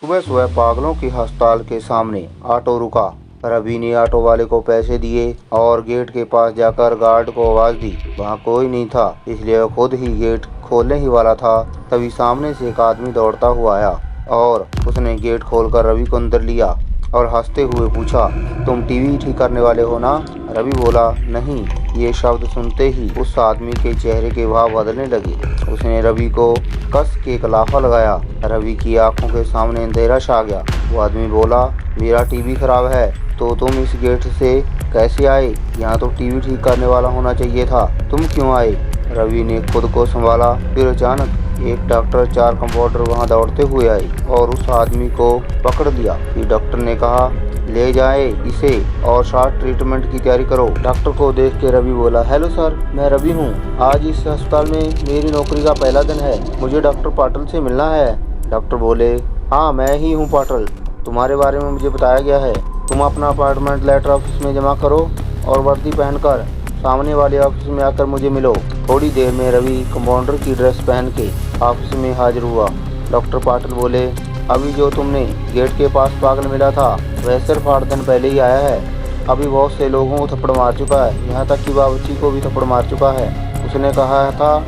सुबह सुबह पागलों के अस्पताल के सामने ऑटो रुका। रवि ने ऑटो वाले को पैसे दिए और गेट के पास जाकर गार्ड को आवाज दी। वहाँ कोई नहीं था, इसलिए वह खुद ही गेट खोलने ही वाला था। तभी सामने से एक आदमी दौड़ता हुआ आया और उसने गेट खोलकर रवि को अंदर लिया और हंसते हुए पूछा, तुम टीवी ठीक करने वाले हो ना? रवि बोला, नहीं। ये शब्द सुनते ही उस आदमी के चेहरे के भाव बदलने लगे। उसने रवि को कस के एक लाफा लगाया। रवि की आंखों के सामने अंधेरा छा गया। वो आदमी बोला, मेरा टीवी खराब है तो तुम इस गेट से कैसे आए? यहाँ तो टीवी ठीक करने वाला होना चाहिए था, तुम क्यों आए? रवि ने खुद को संभाला। फिर अचानक एक डॉक्टर, 4 कंपाउंडर वहां दौड़ते हुए आए और उस आदमी को पकड़ लिया। फिर डॉक्टर ने कहा, ले जाए इसे और शॉर्ट ट्रीटमेंट की तैयारी करो। डॉक्टर को देख के रवि बोला, हेलो सर, मैं रवि हूँ। आज इस अस्पताल में मेरी नौकरी का पहला दिन है, मुझे डॉक्टर पाटिल से मिलना है। डॉक्टर बोले, हाँ मैं ही हूँ पाटिल, तुम्हारे बारे में मुझे बताया गया है। तुम अपना अपॉइंटमेंट लेटर ऑफिस में जमा करो और वर्दी पहनकर सामने वाले ऑफिस में आकर मुझे मिलो। थोड़ी देर में रवि कंपाउंडर की ड्रेस पहन के ऑफिस में हाजिर हुआ। डॉक्टर पाटिल बोले, अभी जो तुमने गेट के पास पागल मिला था वह सिर्फ 8 दिन पहले ही आया है। अभी बहुत से लोगों को थप्पड़ मार चुका है, यहाँ तक कि बावर्ची को भी थप्पड़ मार चुका है। उसने कहा था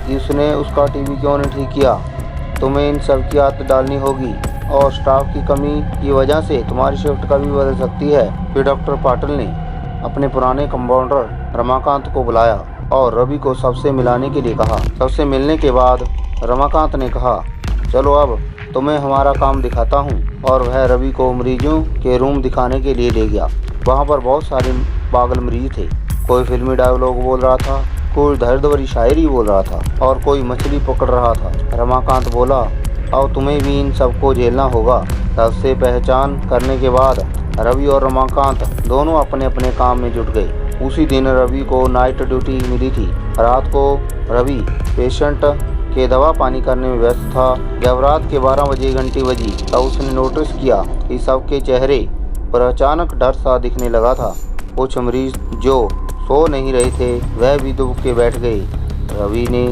कि उसने उसका टीवी क्यों नहीं ठीक किया। तुम्हें इन सब की आदत डालनी होगी और स्टाफ की कमी की वजह से तुम्हारी शिफ्ट कभी बदल सकती है। फिर डॉक्टर पाटिल ने अपने पुराने कंपाउंडर रमाकांत को बुलाया और रवि को सबसे मिलाने के लिए कहा। सबसे मिलने के बाद रमाकांत ने कहा, चलो अब तुम्हें हमारा काम दिखाता हूँ। और वह रवि को मरीजों के रूम दिखाने के लिए ले गया। वहाँ पर बहुत सारे पागल मरीज थे। कोई फिल्मी डायलॉग बोल रहा था, कोई दर्द भरी शायरी बोल रहा था और कोई मछली पकड़ रहा था। रमाकांत बोला, अब तुम्हें भी इन सबको झेलना होगा। सबसे पहचान करने के बाद रवि और रमाकांत दोनों अपने अपने काम में जुट गए। उसी दिन रवि को नाइट ड्यूटी मिली थी। रात को रवि पेशेंट के दवा पानी करने में व्यस्त था। जब रात के 12 बजे घंटी बजी तब उसने नोटिस किया कि सबके चेहरे पर अचानक डर सा दिखने लगा था। कुछ मरीज जो सो नहीं रहे थे वह भी दुबक के बैठ गए। रवि ने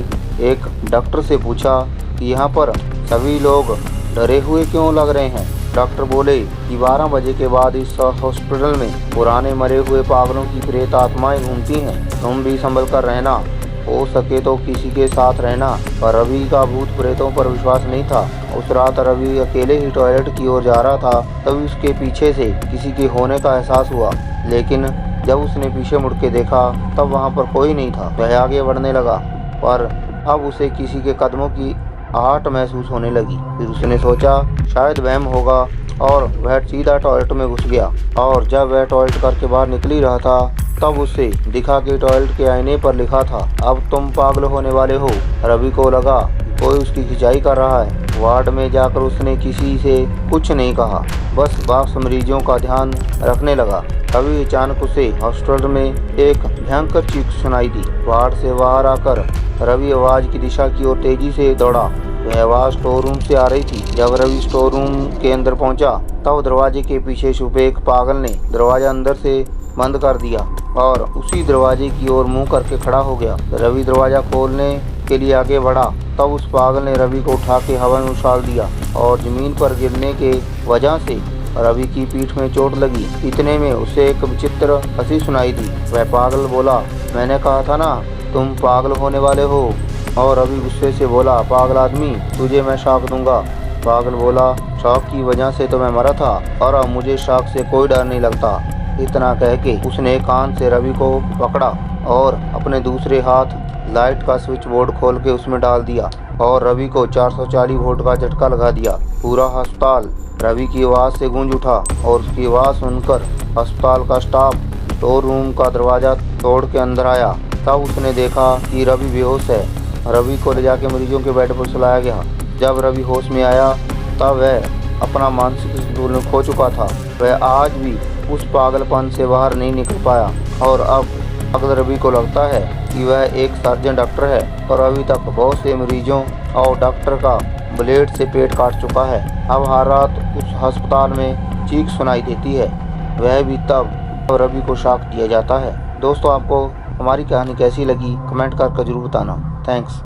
एक डॉक्टर से पूछा कि यहाँ पर सभी लोग डरे हुए क्यों लग रहे हैं? डॉक्टर बोले कि 12 बजे के बाद इस हॉस्पिटल में पुराने मरे हुए पागलों की प्रेत आत्माएं घूमती हैं। तुम भी संभल कर रहना, हो सके तो किसी के साथ रहना। पर रवि का भूत प्रेतों पर विश्वास नहीं था। उस रात रवि अकेले ही टॉयलेट की ओर जा रहा था, तभी उसके पीछे से किसी के होने का एहसास हुआ। लेकिन जब उसने पीछे मुड़ के देखा तब वहाँ पर कोई नहीं था। वह आगे बढ़ने लगा पर अब उसे किसी के कदमों की आहट महसूस होने लगी। फिर उसने सोचा शायद वहम होगा और वह सीधा टॉयलेट में घुस गया। और जब वह टॉयलेट करके बाहर निकल ही रहा था तब उसे दिखा कि टॉयलेट के आईने पर लिखा था, अब तुम पागल होने वाले हो। रवि को लगा कोई उसकी खिंचाई कर रहा है। वार्ड में जाकर उसने किसी से कुछ नहीं कहा, बस बाकी मरीजों का ध्यान रखने लगा। तभी अचानक उसे हॉस्पिटल में एक भयंकर चीख सुनाई दी। वार्ड से बाहर आकर रवि आवाज की दिशा की ओर तेजी से दौड़ा। वह आवाज स्टोर रूम से आ रही थी। जब रवि स्टोर रूम के अंदर पहुंचा तब दरवाजे के पीछे छुपे एक पागल ने दरवाजा अंदर से बंद कर दिया और उसी दरवाजे की ओर मुंह करके खड़ा हो गया। रवि दरवाजा खोलने के लिए आगे बढ़ा तब उस पागल ने रवि को उठा के हवा में उछाल दिया और जमीन पर गिरने के वजह से रवि की पीठ में चोट लगी। इतने में उसे एक विचित्र हंसी सुनाई दी। वह पागल बोला, मैंने कहा था ना तुम पागल होने वाले हो। और रवि गुस्से से बोला, पागल आदमी, तुझे मैं शॉक दूंगा। पागल बोला, शॉक की वजह से तो मैं मरा था और अब मुझे शॉक से कोई डर नहीं लगता। इतना कह के उसने कान से रवि को पकड़ा और अपने दूसरे हाथ लाइट का स्विच बोर्ड खोल के उसमें डाल दिया और रवि को 440 वोल्ट का झटका लगा दिया। पूरा अस्पताल रवि की आवाज़ से गूंज उठा और उसकी आवाज़ सुनकर अस्पताल का स्टाफ स्टोर रूम का दरवाज़ा तोड़ के अंदर आया। तब उसने देखा कि रवि बेहोश है। रवि को ले जाके मरीजों के बेड पर सुलाया गया। जब रवि होश में आया तब वह अपना मानसिक संतुलन खो चुका था। वह आज भी उस पागलपन से बाहर नहीं निकल पाया और अब अगर रवि को लगता है कि वह एक सर्जन डॉक्टर है और अभी तक बहुत से मरीजों और डॉक्टर का ब्लेड से पेट काट चुका है। अब हर रात उस अस्पताल में चीख सुनाई देती है। वह भी तब रवि को शॉक दिया जाता है। दोस्तों, आपको हमारी कहानी कैसी लगी कमेंट करके जरूर बताना। थैंक्स।